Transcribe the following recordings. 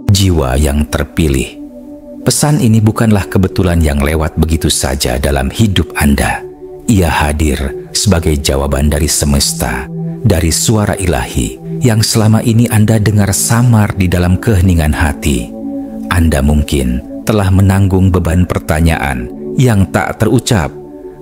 Jiwa yang terpilih. Pesan ini bukanlah kebetulan yang lewat begitu saja dalam hidup Anda. Ia hadir sebagai jawaban dari semesta, dari suara ilahi yang selama ini Anda dengar samar di dalam keheningan hati. Anda mungkin telah menanggung beban pertanyaan yang tak terucap.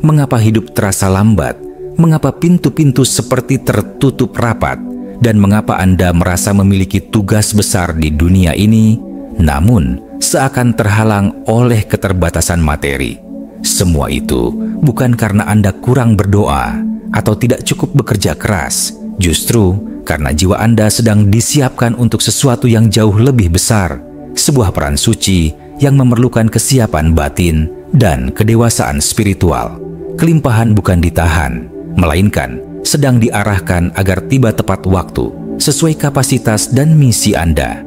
Mengapa hidup terasa lambat? Mengapa pintu-pintu seperti tertutup rapat? Dan mengapa Anda merasa memiliki tugas besar di dunia ini, namun seakan terhalang oleh keterbatasan materi? Semua itu bukan karena Anda kurang berdoa atau tidak cukup bekerja keras, justru karena jiwa Anda sedang disiapkan untuk sesuatu yang jauh lebih besar, sebuah peran suci yang memerlukan kesiapan batin dan kedewasaan spiritual. Kelimpahan bukan ditahan, melainkan sedang diarahkan agar tiba tepat waktu, sesuai kapasitas dan misi Anda.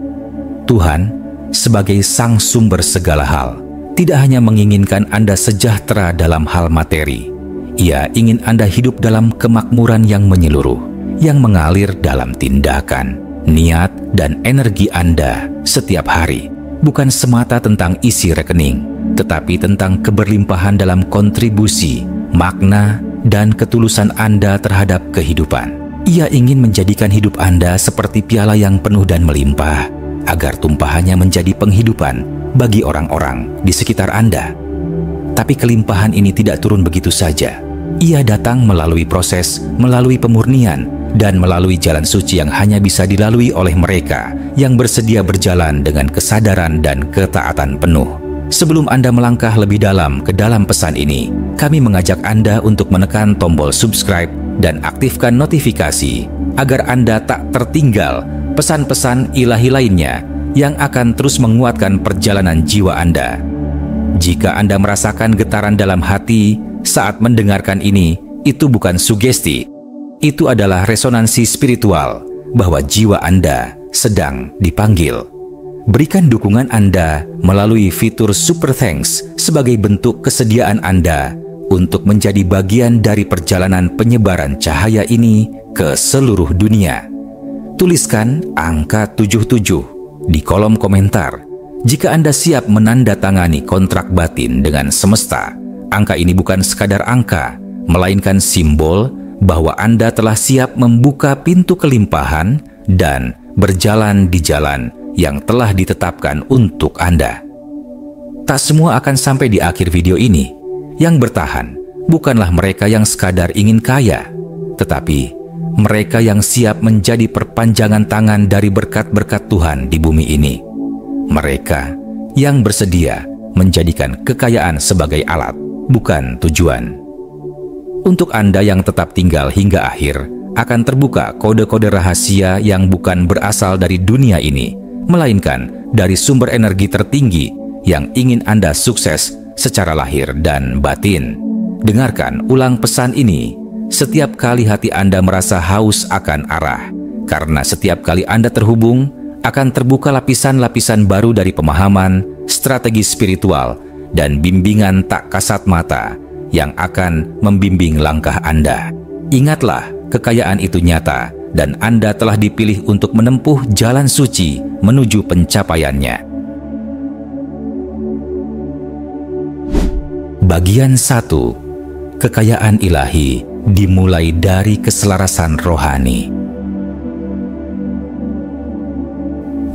Tuhan, sebagai sang sumber segala hal, tidak hanya menginginkan Anda sejahtera dalam hal materi. Ia ingin Anda hidup dalam kemakmuran yang menyeluruh, yang mengalir dalam tindakan, niat, dan energi Anda setiap hari. Bukan semata tentang isi rekening, tetapi tentang keberlimpahan dalam kontribusi, makna, dan ketulusan Anda terhadap kehidupan. Ia ingin menjadikan hidup Anda seperti piala yang penuh dan melimpah, agar tumpahannya menjadi penghidupan bagi orang-orang di sekitar Anda. Tapi kelimpahan ini tidak turun begitu saja. Ia datang melalui proses, melalui pemurnian, dan melalui jalan suci yang hanya bisa dilalui oleh mereka yang bersedia berjalan dengan kesadaran dan ketaatan penuh. Sebelum Anda melangkah lebih dalam ke dalam pesan ini, kami mengajak Anda untuk menekan tombol subscribe dan aktifkan notifikasi agar Anda tak tertinggal pesan-pesan ilahi lainnya yang akan terus menguatkan perjalanan jiwa Anda. Jika Anda merasakan getaran dalam hati saat mendengarkan ini, itu bukan sugesti. Itu adalah resonansi spiritual bahwa jiwa Anda sedang dipanggil. Berikan dukungan Anda melalui fitur Super Thanks sebagai bentuk kesediaan Anda untuk menjadi bagian dari perjalanan penyebaran cahaya ini ke seluruh dunia. Tuliskan angka 77 di kolom komentar jika Anda siap menandatangani kontrak batin dengan semesta. Angka ini bukan sekadar angka, melainkan simbol bahwa Anda telah siap membuka pintu kelimpahan dan berjalan di jalan yang telah ditetapkan untuk Anda. Tak semua akan sampai di akhir video ini. Yang bertahan bukanlah mereka yang sekadar ingin kaya, tetapi mereka yang siap menjadi perpanjangan tangan dari berkat-berkat Tuhan di bumi ini. Mereka yang bersedia menjadikan kekayaan sebagai alat, bukan tujuan. Untuk Anda yang tetap tinggal hingga akhir, akan terbuka kode-kode rahasia yang bukan berasal dari dunia ini, melainkan dari sumber energi tertinggi yang ingin Anda sukses secara lahir dan batin. Dengarkan ulang pesan ini setiap kali hati Anda merasa haus akan arah, karena setiap kali Anda terhubung, akan terbuka lapisan-lapisan baru dari pemahaman, strategi spiritual, dan bimbingan tak kasat mata yang akan membimbing langkah Anda. Ingatlah, kekayaan itu nyata, dan Anda telah dipilih untuk menempuh jalan suci menuju pencapaiannya. Bagian 1. Kekayaan ilahi dimulai dari keselarasan rohani.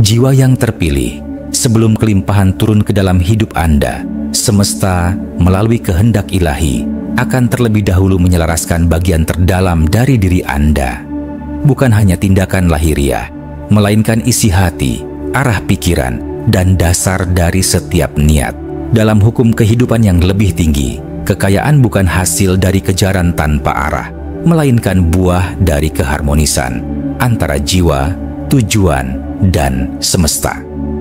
Jiwa yang terpilih, sebelum kelimpahan turun ke dalam hidup Anda, semesta melalui kehendak ilahi akan terlebih dahulu menyelaraskan bagian terdalam dari diri Anda. Bukan hanya tindakan lahiriah, melainkan isi hati, arah pikiran, dan dasar dari setiap niat. Dalam hukum kehidupan yang lebih tinggi, kekayaan bukan hasil dari kejaran tanpa arah, melainkan buah dari keharmonisan antara jiwa, tujuan, dan semesta.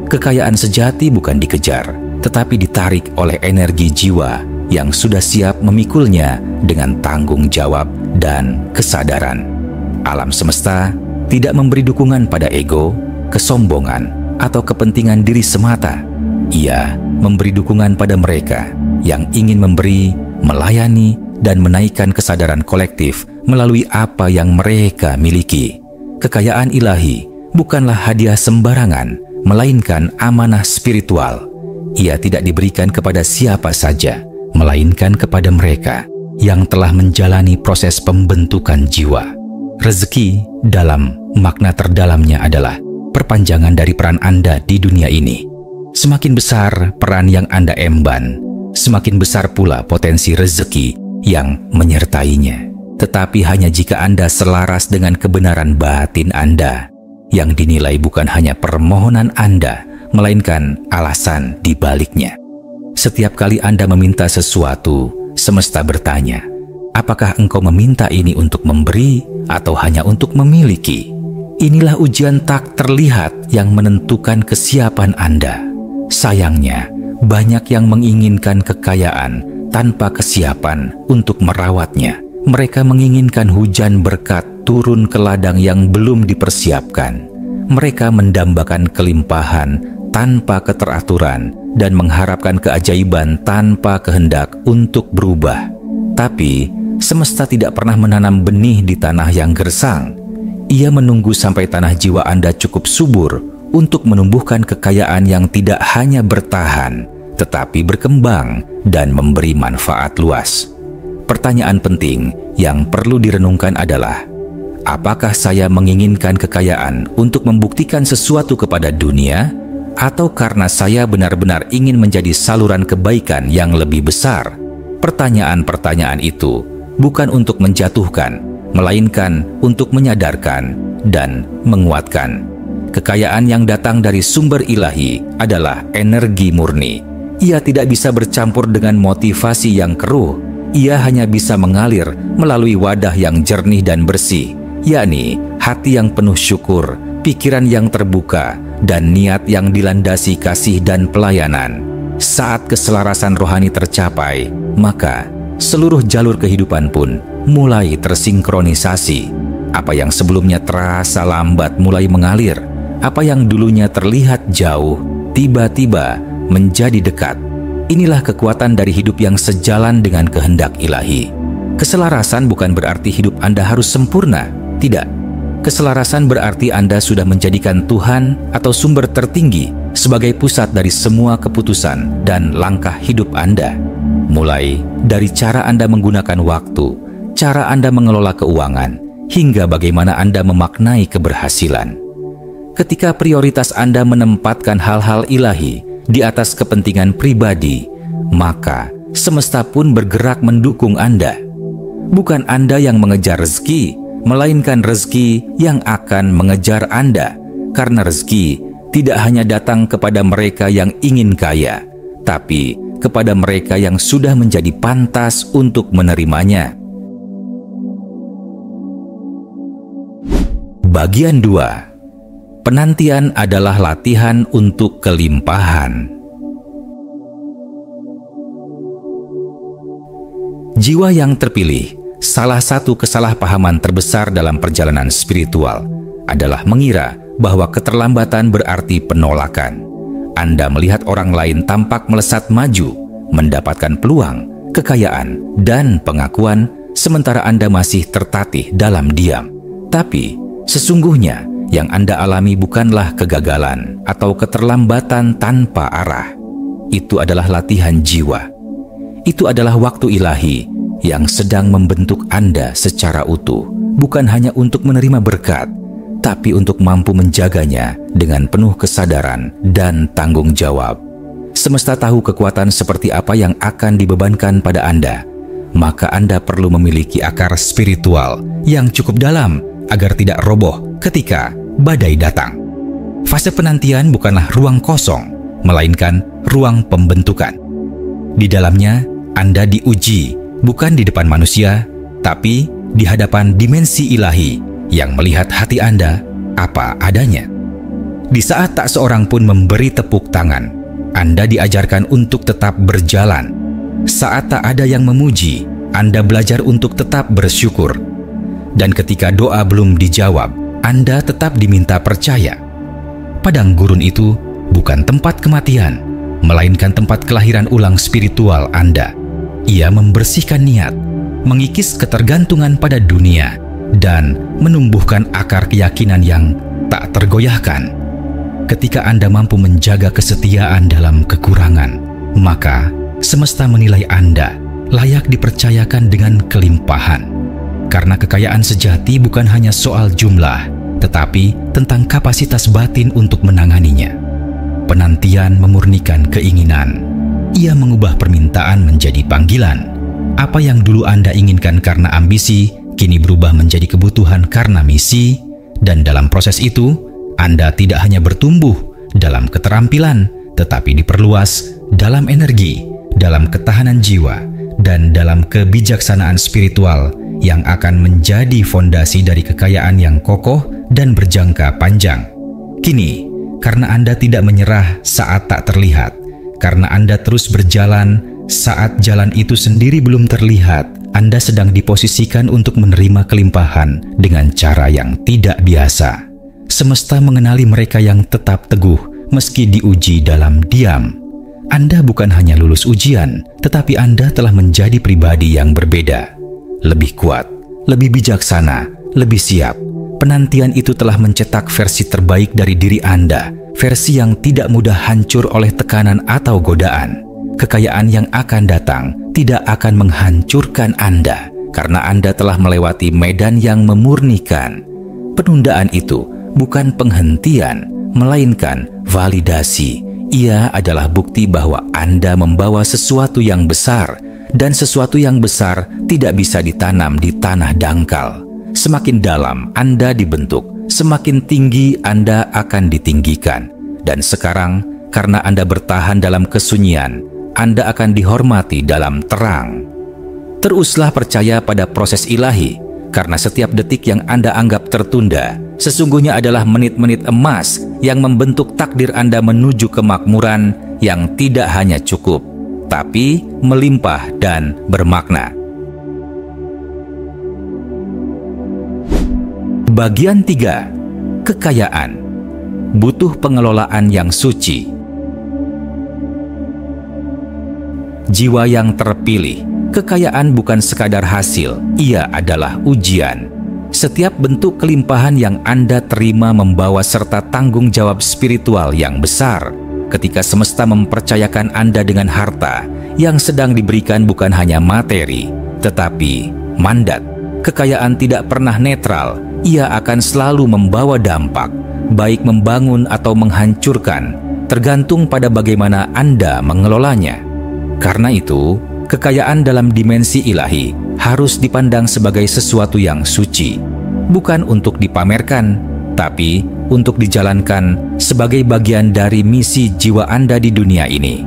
Kekayaan sejati bukan dikejar, tetapi ditarik oleh energi jiwa yang sudah siap memikulnya dengan tanggung jawab dan kesadaran. Alam semesta tidak memberi dukungan pada ego, kesombongan, atau kepentingan diri semata. Ia memberi dukungan pada mereka yang ingin memberi, melayani, dan menaikkan kesadaran kolektif melalui apa yang mereka miliki. Kekayaan ilahi bukanlah hadiah sembarangan, melainkan amanah spiritual. Ia tidak diberikan kepada siapa saja, melainkan kepada mereka yang telah menjalani proses pembentukan jiwa. Rezeki dalam makna terdalamnya adalah perpanjangan dari peran Anda di dunia ini. Semakin besar peran yang Anda emban, semakin besar pula potensi rezeki yang menyertainya. Tetapi hanya jika Anda selaras dengan kebenaran batin Anda, yang dinilai bukan hanya permohonan Anda, melainkan alasan di baliknya. Setiap kali Anda meminta sesuatu, semesta bertanya, apakah engkau meminta ini untuk memberi atau hanya untuk memiliki? Inilah ujian tak terlihat yang menentukan kesiapan Anda. Sayangnya, banyak yang menginginkan kekayaan tanpa kesiapan untuk merawatnya. Mereka menginginkan hujan berkat turun ke ladang yang belum dipersiapkan. Mereka mendambakan kelimpahan tanpa keteraturan dan mengharapkan keajaiban tanpa kehendak untuk berubah. Tapi, semesta tidak pernah menanam benih di tanah yang gersang. Ia menunggu sampai tanah jiwa Anda cukup subur untuk menumbuhkan kekayaan yang tidak hanya bertahan, tetapi berkembang dan memberi manfaat luas. Pertanyaan penting yang perlu direnungkan adalah, apakah saya menginginkan kekayaan untuk membuktikan sesuatu kepada dunia, atau karena saya benar-benar ingin menjadi saluran kebaikan yang lebih besar? Pertanyaan-pertanyaan itu bukan untuk menjatuhkan, melainkan untuk menyadarkan dan menguatkan. Kekayaan yang datang dari sumber ilahi adalah energi murni. Ia tidak bisa bercampur dengan motivasi yang keruh. Ia hanya bisa mengalir melalui wadah yang jernih dan bersih, yakni hati yang penuh syukur, pikiran yang terbuka, dan niat yang dilandasi kasih dan pelayanan. Saat keselarasan rohani tercapai, maka seluruh jalur kehidupan pun mulai tersinkronisasi. Apa yang sebelumnya terasa lambat mulai mengalir. Apa yang dulunya terlihat jauh, tiba-tiba menjadi dekat. Inilah kekuatan dari hidup yang sejalan dengan kehendak ilahi. Keselarasan bukan berarti hidup Anda harus sempurna. Tidak. Keselarasan berarti Anda sudah menjadikan Tuhan atau sumber tertinggi sebagai pusat dari semua keputusan dan langkah hidup Anda. Mulai dari cara Anda menggunakan waktu, cara Anda mengelola keuangan, hingga bagaimana Anda memaknai keberhasilan. Ketika prioritas Anda menempatkan hal-hal ilahi di atas kepentingan pribadi, maka semesta pun bergerak mendukung Anda. Bukan Anda yang mengejar rezeki, melainkan rezeki yang akan mengejar Anda. Karena rezeki tidak hanya datang kepada mereka yang ingin kaya, tapi kepada mereka yang sudah menjadi pantas untuk menerimanya. Bagian 2. Penantian adalah latihan untuk kelimpahan. Jiwa yang terpilih, salah satu kesalahpahaman terbesar dalam perjalanan spiritual adalah mengira bahwa keterlambatan berarti penolakan. Anda melihat orang lain tampak melesat maju, mendapatkan peluang, kekayaan, dan pengakuan, sementara Anda masih tertatih dalam diam. Tapi, sesungguhnya, yang Anda alami bukanlah kegagalan atau keterlambatan tanpa arah. Itu adalah latihan jiwa. Itu adalah waktu ilahi yang sedang membentuk Anda secara utuh, bukan hanya untuk menerima berkat, tapi untuk mampu menjaganya dengan penuh kesadaran dan tanggung jawab. Semesta tahu kekuatan seperti apa yang akan dibebankan pada Anda, maka Anda perlu memiliki akar spiritual yang cukup dalam agar tidak roboh ketika badai datang. Fase penantian bukanlah ruang kosong, melainkan ruang pembentukan. Di dalamnya, Anda diuji, bukan di depan manusia, tapi di hadapan dimensi ilahi yang melihat hati Anda apa adanya. Di saat tak seorang pun memberi tepuk tangan, Anda diajarkan untuk tetap berjalan. Saat tak ada yang memuji, Anda belajar untuk tetap bersyukur. Dan ketika doa belum dijawab, Anda tetap diminta percaya. Padang gurun itu bukan tempat kematian, melainkan tempat kelahiran ulang spiritual Anda. Ia membersihkan niat, mengikis ketergantungan pada dunia, dan menumbuhkan akar keyakinan yang tak tergoyahkan. Ketika Anda mampu menjaga kesetiaan dalam kekurangan, maka semesta menilai Anda layak dipercayakan dengan kelimpahan. Karena kekayaan sejati bukan hanya soal jumlah, tetapi tentang kapasitas batin untuk menanganinya. Penantian memurnikan keinginan. Ia mengubah permintaan menjadi panggilan. Apa yang dulu Anda inginkan karena ambisi, kini berubah menjadi kebutuhan karena misi. Dan dalam proses itu, Anda tidak hanya bertumbuh dalam keterampilan, tetapi diperluas dalam energi, dalam ketahanan jiwa, dan dalam kebijaksanaan spiritual yang akan menjadi fondasi dari kekayaan yang kokoh dan berjangka panjang. Kini, karena Anda tidak menyerah saat tak terlihat, karena Anda terus berjalan saat jalan itu sendiri belum terlihat, Anda sedang diposisikan untuk menerima kelimpahan dengan cara yang tidak biasa. Semesta mengenali mereka yang tetap teguh meski diuji dalam diam. Anda bukan hanya lulus ujian, tetapi Anda telah menjadi pribadi yang berbeda. Lebih kuat, lebih bijaksana, lebih siap. Penantian itu telah mencetak versi terbaik dari diri Anda, versi yang tidak mudah hancur oleh tekanan atau godaan. Kekayaan yang akan datang tidak akan menghancurkan Anda, karena Anda telah melewati medan yang memurnikan. Penundaan itu bukan penghentian, melainkan validasi. Ia adalah bukti bahwa Anda membawa sesuatu yang besar, dan sesuatu yang besar tidak bisa ditanam di tanah dangkal. Semakin dalam Anda dibentuk, semakin tinggi Anda akan ditinggikan. Dan sekarang, karena Anda bertahan dalam kesunyian, Anda akan dihormati dalam terang. Teruslah percaya pada proses ilahi, karena setiap detik yang Anda anggap tertunda, sesungguhnya adalah menit-menit emas yang membentuk takdir Anda menuju kemakmuran yang tidak hanya cukup, tapi melimpah dan bermakna. Bagian 3. Kekayaan. Butuh pengelolaan yang suci. Jiwa yang terpilih. Kekayaan bukan sekadar hasil, ia adalah ujian. Setiap bentuk kelimpahan yang Anda terima membawa serta tanggung jawab spiritual yang besar. Ketika semesta mempercayakan Anda dengan harta, yang sedang diberikan bukan hanya materi, tetapi mandat. Kekayaan tidak pernah netral, ia akan selalu membawa dampak, baik membangun atau menghancurkan, tergantung pada bagaimana Anda mengelolanya. Karena itu, kekayaan dalam dimensi ilahi harus dipandang sebagai sesuatu yang suci, bukan untuk dipamerkan, tapi untuk dijalankan sebagai bagian dari misi jiwa Anda di dunia ini.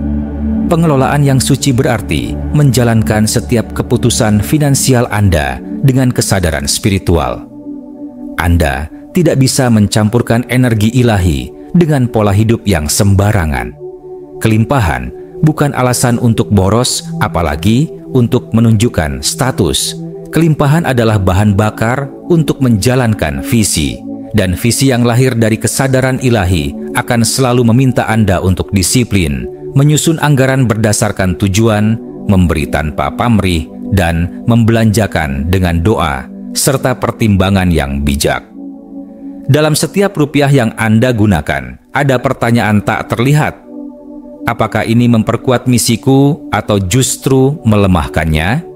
Pengelolaan yang suci berarti menjalankan setiap keputusan finansial Anda dengan kesadaran spiritual. Anda tidak bisa mencampurkan energi ilahi dengan pola hidup yang sembarangan. Kelimpahan bukan alasan untuk boros, apalagi untuk menunjukkan status. Kelimpahan adalah bahan bakar untuk menjalankan visi. Dan visi yang lahir dari kesadaran ilahi akan selalu meminta Anda untuk disiplin, menyusun anggaran berdasarkan tujuan, memberi tanpa pamrih, dan membelanjakan dengan doa, serta pertimbangan yang bijak. Dalam setiap rupiah yang Anda gunakan, ada pertanyaan tak terlihat. Apakah ini memperkuat misiku atau justru melemahkannya?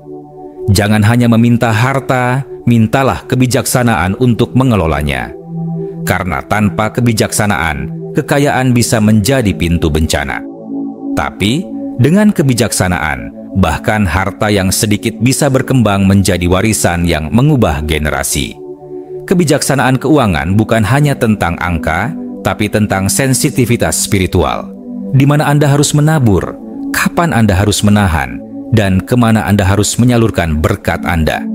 Jangan hanya meminta harta, mintalah kebijaksanaan untuk mengelolanya. Karena tanpa kebijaksanaan, kekayaan bisa menjadi pintu bencana. Tapi, dengan kebijaksanaan, bahkan harta yang sedikit bisa berkembang menjadi warisan yang mengubah generasi. Kebijaksanaan keuangan bukan hanya tentang angka, tapi tentang sensitivitas spiritual. Di mana Anda harus menabur, kapan Anda harus menahan, dan kemana Anda harus menyalurkan berkat Anda.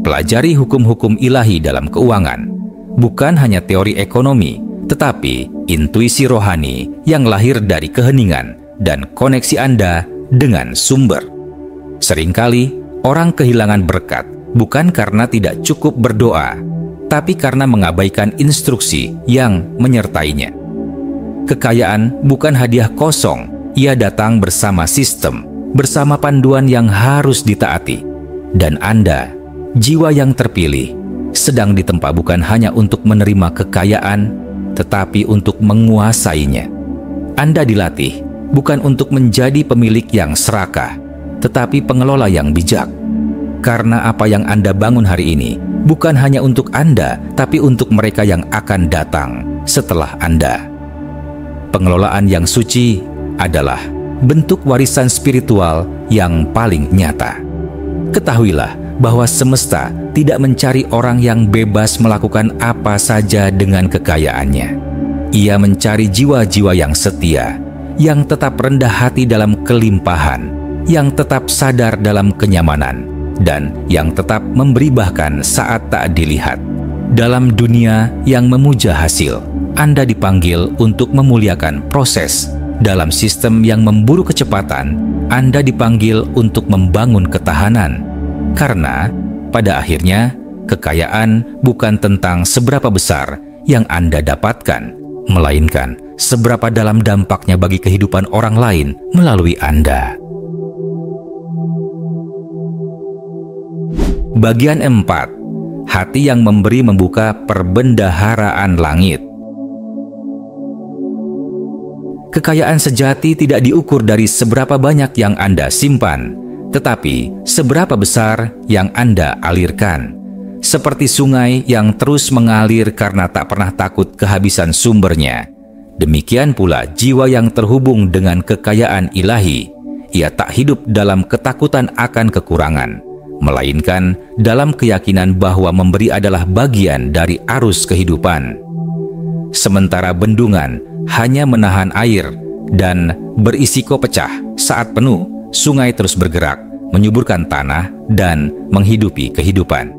Pelajari hukum-hukum ilahi dalam keuangan, bukan hanya teori ekonomi, tetapi intuisi rohani yang lahir dari keheningan dan koneksi Anda dengan sumber. Seringkali, orang kehilangan berkat bukan karena tidak cukup berdoa, tapi karena mengabaikan instruksi yang menyertainya. Kekayaan bukan hadiah kosong, ia datang bersama sistem, bersama panduan yang harus ditaati. Dan Anda, jiwa yang terpilih, sedang ditempa bukan hanya untuk menerima kekayaan, tetapi untuk menguasainya. Anda dilatih bukan untuk menjadi pemilik yang serakah, tetapi pengelola yang bijak. Karena apa yang Anda bangun hari ini bukan hanya untuk Anda, tapi untuk mereka yang akan datang setelah Anda. Pengelolaan yang suci adalah bentuk warisan spiritual yang paling nyata. Ketahuilah bahwa semesta tidak mencari orang yang bebas melakukan apa saja dengan kekayaannya. Ia mencari jiwa-jiwa yang setia, yang tetap rendah hati dalam kelimpahan, yang tetap sadar dalam kenyamanan, dan yang tetap memberi bahkan saat tak dilihat. Dalam dunia yang memuja hasil, Anda dipanggil untuk memuliakan proses. Dalam sistem yang memburu kecepatan, Anda dipanggil untuk membangun ketahanan. Karena pada akhirnya, kekayaan bukan tentang seberapa besar yang Anda dapatkan, melainkan seberapa dalam dampaknya bagi kehidupan orang lain melalui Anda. Bagian 4. Hati yang memberi membuka perbendaharaan langit. Kekayaan sejati tidak diukur dari seberapa banyak yang Anda simpan, tetapi seberapa besar yang Anda alirkan. Seperti sungai yang terus mengalir karena tak pernah takut kehabisan sumbernya, demikian pula jiwa yang terhubung dengan kekayaan ilahi. Ia tak hidup dalam ketakutan akan kekurangan, melainkan dalam keyakinan bahwa memberi adalah bagian dari arus kehidupan. Sementara bendungan hanya menahan air dan berisiko pecah saat penuh, sungai terus bergerak, menyuburkan tanah dan menghidupi kehidupan.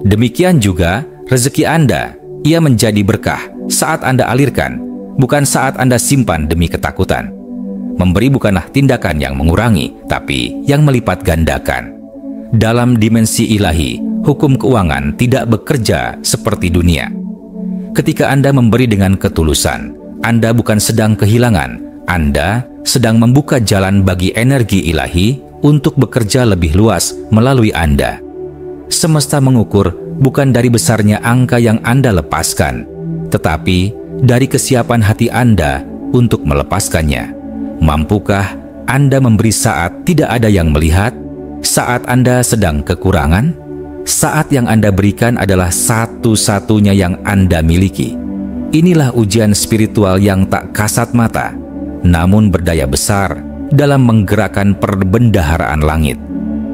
Demikian juga rezeki Anda, ia menjadi berkah saat Anda alirkan, bukan saat Anda simpan demi ketakutan. Memberi bukanlah tindakan yang mengurangi, tapi yang melipat gandakan. Dalam dimensi ilahi, hukum keuangan tidak bekerja seperti dunia. Ketika Anda memberi dengan ketulusan, Anda bukan sedang kehilangan, Anda sedang membuka jalan bagi energi ilahi untuk bekerja lebih luas melalui Anda. Semesta mengukur bukan dari besarnya angka yang Anda lepaskan, tetapi dari kesiapan hati Anda untuk melepaskannya. Mampukah Anda memberi saat tidak ada yang melihat? Saat Anda sedang kekurangan? Saat yang Anda berikan adalah satu-satunya yang Anda miliki. Inilah ujian spiritual yang tak kasat mata, namun berdaya besar dalam menggerakkan perbendaharaan langit.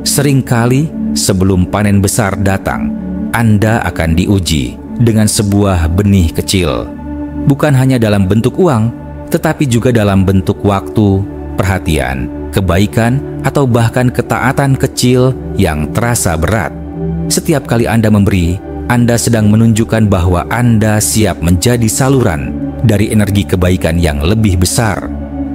Seringkali sebelum panen besar datang, Anda akan diuji dengan sebuah benih kecil. Bukan hanya dalam bentuk uang, tetapi juga dalam bentuk waktu, perhatian, kebaikan, atau bahkan ketaatan kecil yang terasa berat. Setiap kali Anda memberi, Anda sedang menunjukkan bahwa Anda siap menjadi saluran dari energi kebaikan yang lebih besar.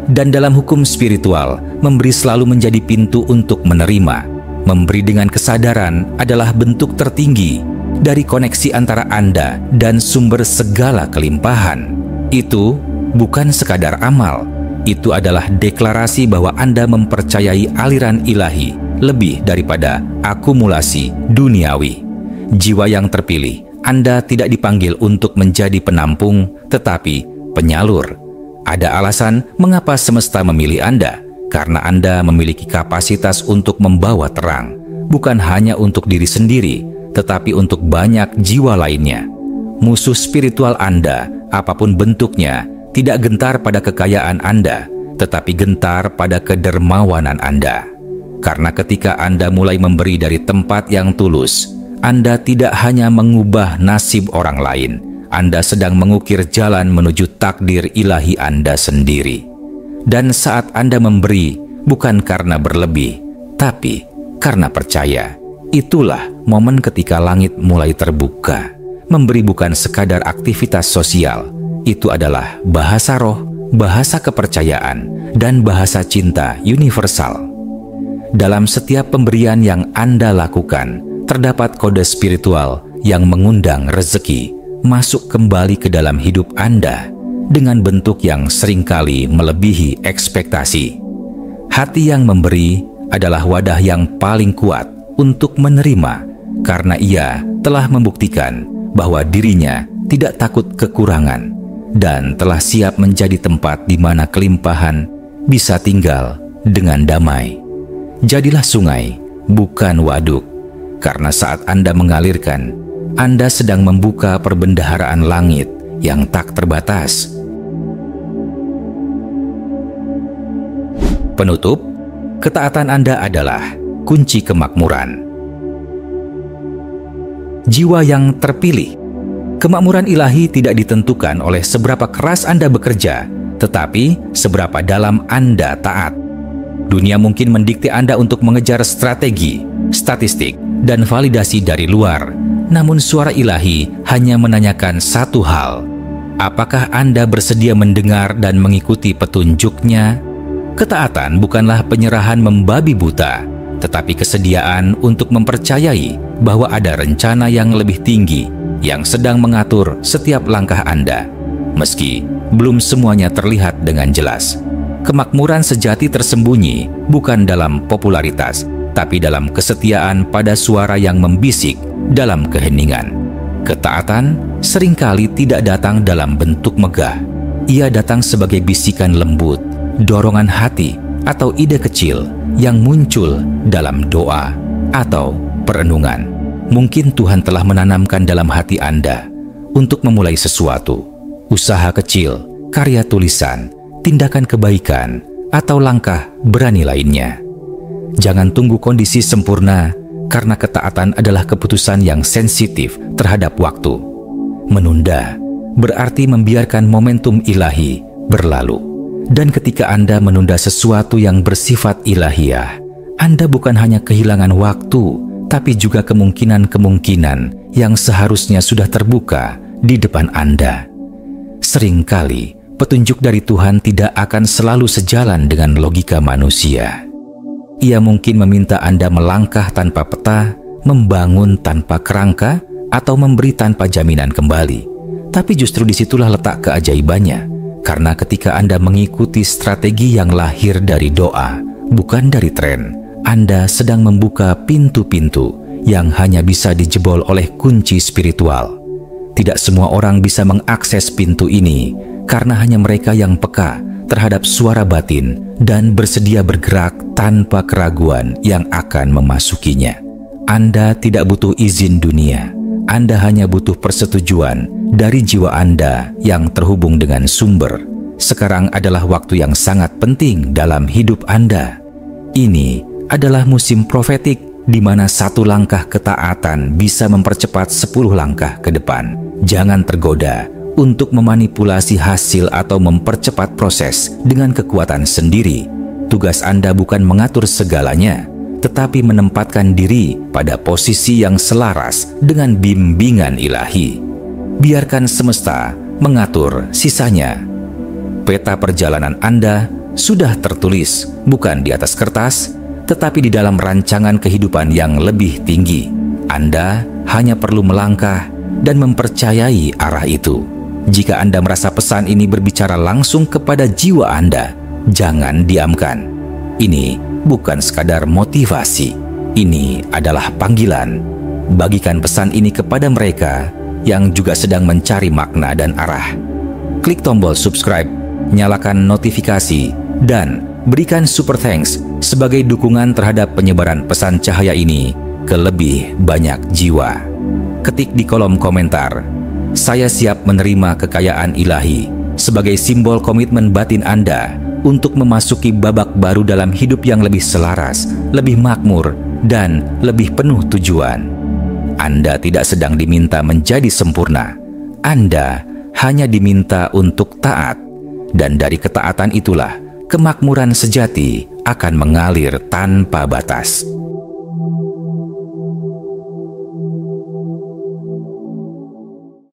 Dan dalam hukum spiritual, memberi selalu menjadi pintu untuk menerima. Memberi dengan kesadaran adalah bentuk tertinggi dari koneksi antara Anda dan sumber segala kelimpahan. Itu bukan sekadar amal, itu adalah deklarasi bahwa Anda mempercayai aliran ilahi lebih daripada akumulasi duniawi. Jiwa yang terpilih, Anda tidak dipanggil untuk menjadi penampung, tetapi penyalur. Ada alasan mengapa semesta memilih Anda, karena Anda memiliki kapasitas untuk membawa terang, bukan hanya untuk diri sendiri, tetapi untuk banyak jiwa lainnya. Musuh spiritual Anda, apapun bentuknya, tidak gentar pada kekayaan Anda, tetapi gentar pada kedermawanan Anda. Karena ketika Anda mulai memberi dari tempat yang tulus, Anda tidak hanya mengubah nasib orang lain, Anda sedang mengukir jalan menuju takdir ilahi Anda sendiri. Dan saat Anda memberi, bukan karena berlebih, tapi karena percaya, itulah momen ketika langit mulai terbuka. Memberi bukan sekadar aktivitas sosial, itu adalah bahasa roh, bahasa kepercayaan, dan bahasa cinta universal. Dalam setiap pemberian yang Anda lakukan, terdapat kode spiritual yang mengundang rezeki masuk kembali ke dalam hidup Anda dengan bentuk yang seringkali melebihi ekspektasi. Hati yang memberi adalah wadah yang paling kuat untuk menerima, karena ia telah membuktikan bahwa dirinya tidak takut kekurangan. dan telah siap menjadi tempat di mana kelimpahan bisa tinggal dengan damai. Jadilah sungai, bukan waduk, karena saat Anda mengalirkan, Anda sedang membuka perbendaharaan langit yang tak terbatas. Penutup, ketaatan Anda adalah kunci kemakmuran. Jiwa yang terpilih. Kemakmuran ilahi tidak ditentukan oleh seberapa keras Anda bekerja, tetapi seberapa dalam Anda taat. Dunia mungkin mendikte Anda untuk mengejar strategi, statistik, dan validasi dari luar. Namun suara ilahi hanya menanyakan satu hal. Apakah Anda bersedia mendengar dan mengikuti petunjuknya? Ketaatan bukanlah penyerahan membabi buta, tetapi kesediaan untuk mempercayai bahwa ada rencana yang lebih tinggi yang sedang mengatur setiap langkah Anda, meski belum semuanya terlihat dengan jelas. Kemakmuran sejati tersembunyi bukan dalam popularitas, tapi dalam kesetiaan pada suara yang membisik dalam keheningan. Ketaatan seringkali tidak datang dalam bentuk megah. Ia datang sebagai bisikan lembut, dorongan hati, atau ide kecil yang muncul dalam doa atau perenungan. Mungkin Tuhan telah menanamkan dalam hati Anda untuk memulai sesuatu, usaha kecil, karya tulisan, tindakan kebaikan, atau langkah berani lainnya. Jangan tunggu kondisi sempurna, karena ketaatan adalah keputusan yang sensitif terhadap waktu. Menunda berarti membiarkan momentum ilahi berlalu. Dan ketika Anda menunda sesuatu yang bersifat ilahiyah, Anda bukan hanya kehilangan waktu, tapi juga kemungkinan-kemungkinan yang seharusnya sudah terbuka di depan Anda. Seringkali, petunjuk dari Tuhan tidak akan selalu sejalan dengan logika manusia. Ia mungkin meminta Anda melangkah tanpa peta, membangun tanpa kerangka, atau memberi tanpa jaminan kembali. Tapi justru disitulah letak keajaibannya, karena ketika Anda mengikuti strategi yang lahir dari doa, bukan dari tren, Anda sedang membuka pintu-pintu yang hanya bisa dijebol oleh kunci spiritual. Tidak semua orang bisa mengakses pintu ini karena hanya mereka yang peka terhadap suara batin dan bersedia bergerak tanpa keraguan yang akan memasukinya. Anda tidak butuh izin dunia. Anda hanya butuh persetujuan dari jiwa Anda yang terhubung dengan sumber. Sekarang adalah waktu yang sangat penting dalam hidup Anda. Ini adalah musim profetik di mana satu langkah ketaatan bisa mempercepat 10 langkah ke depan. Jangan tergoda untuk memanipulasi hasil atau mempercepat proses dengan kekuatan sendiri. Tugas Anda bukan mengatur segalanya, tetapi menempatkan diri pada posisi yang selaras dengan bimbingan ilahi. Biarkan semesta mengatur sisanya. Peta perjalanan Anda sudah tertulis, bukan di atas kertas, tetapi di dalam rancangan kehidupan yang lebih tinggi. Anda hanya perlu melangkah dan mempercayai arah itu. Jika Anda merasa pesan ini berbicara langsung kepada jiwa Anda, jangan diamkan. Ini bukan sekadar motivasi, ini adalah panggilan. Bagikan pesan ini kepada mereka yang juga sedang mencari makna dan arah. Klik tombol subscribe, nyalakan notifikasi, dan berikan super thanks sebagai dukungan terhadap penyebaran pesan cahaya ini ke lebih banyak jiwa. Ketik di kolom komentar, "Saya siap menerima kekayaan ilahi," sebagai simbol komitmen batin Anda untuk memasuki babak baru dalam hidup yang lebih selaras, lebih makmur, dan lebih penuh tujuan. Anda tidak sedang diminta menjadi sempurna. Anda hanya diminta untuk taat. Dan dari ketaatan itulah kemakmuran sejati akan mengalir tanpa batas.